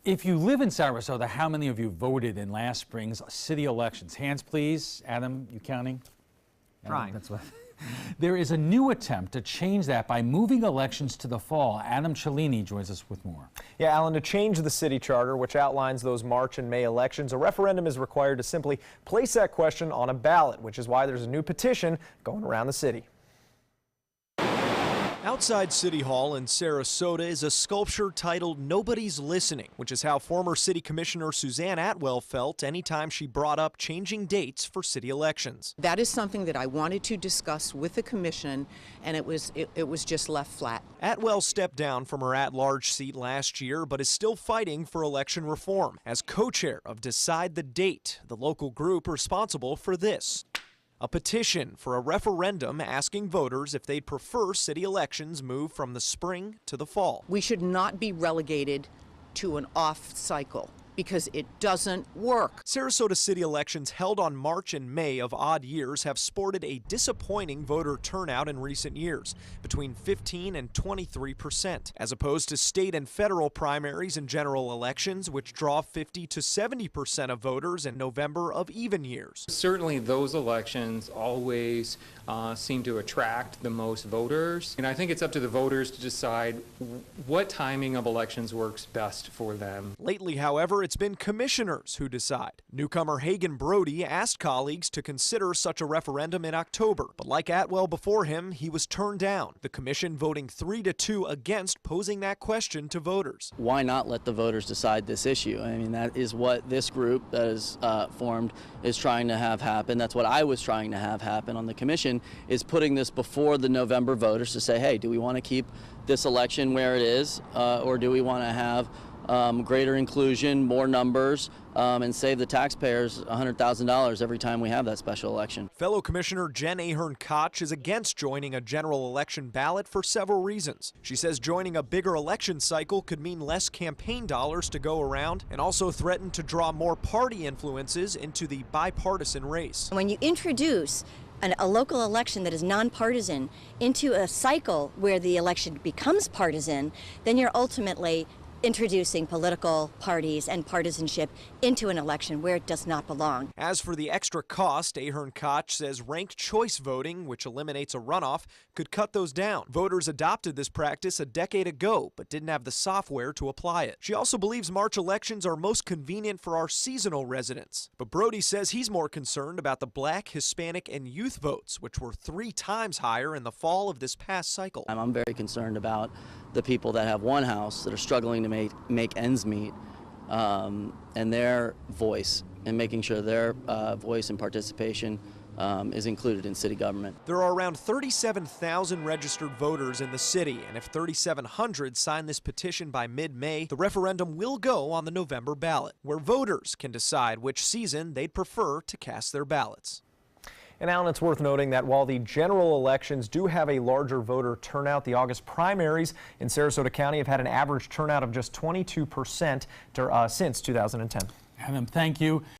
If you live in Sarasota, how many of you voted in last spring's city elections? Hands, please. Adam, you counting? Trying. That's what. There is a new attempt to change that by moving elections to the fall. Adam Cellini joins us with more. Yeah, Alan, to change the city charter, which outlines those March and May elections, a referendum is required to simply place that question on a ballot, which is why there's a new petition going around the city. Outside City Hall in Sarasota is a sculpture titled "Nobody's Listening," which is how former City Commissioner Suzanne Atwell felt anytime she brought up changing dates for city elections. That is something that I wanted to discuss with the commission, and it was just left flat. Atwell stepped down from her at-large seat last year, but is still fighting for election reform as co-chair of Decide the Date, the local group responsible for this. A petition for a referendum asking voters if they'd prefer city elections move from the spring to the fall. We should not be relegated to an off cycle because it doesn't work. Sarasota city elections held on March and May of odd years have sported a disappointing voter turnout in recent years, between 15 and 23%, as opposed to state and federal primaries and general elections, which draw 50 to 70% of voters in November of even years. Certainly those elections always seem to attract the most voters, and I think it's up to the voters to decide what timing of elections works best for them. Lately, however, it's been commissioners who decide. Newcomer Hagan Brody asked colleagues to consider such a referendum in October, but like Atwell before him, he was turned down, the commission voting 3-2 against posing that question to voters. Why not let the voters decide this issue? I mean, that is what this group that is formed is trying to have happen. That's what I was trying to have happen on the commission, is putting this before the November voters to say, hey, do we want to keep this election where it is, or do we want to have greater inclusion, more numbers, and save the taxpayers $100,000 every time we have that special election. Fellow Commissioner Jen Ahern-Koch is against joining a general election ballot for several reasons. She says joining a bigger election cycle could mean less campaign dollars to go around and also threaten to draw more party influences into the bipartisan race. When you introduce a local election that is nonpartisan into a cycle where the election becomes partisan, then you're ultimately introducing political parties and partisanship into an election where it does not belong. As for the extra cost, Ahern-Koch says ranked choice voting, which eliminates a runoff, could cut those down. Voters adopted this practice a decade ago, but didn't have the software to apply it. She also believes March elections are most convenient for our seasonal residents. But Brody says he's more concerned about the Black, Hispanic, and youth votes, which were 3 times higher in the fall of this past cycle. I'm very concerned about the people that have one house that are struggling to make ends meet, and their voice, and making sure their voice and participation is included in city government. There are around 37,000 registered voters in the city, and if 3,700 sign this petition by mid-May, the referendum will go on the November ballot, where voters can decide which season they'd prefer to cast their ballots. And Alan, it's worth noting that while the general elections do have a larger voter turnout, the August primaries in Sarasota County have had an average turnout of just 22% since 2010. Adam, thank you.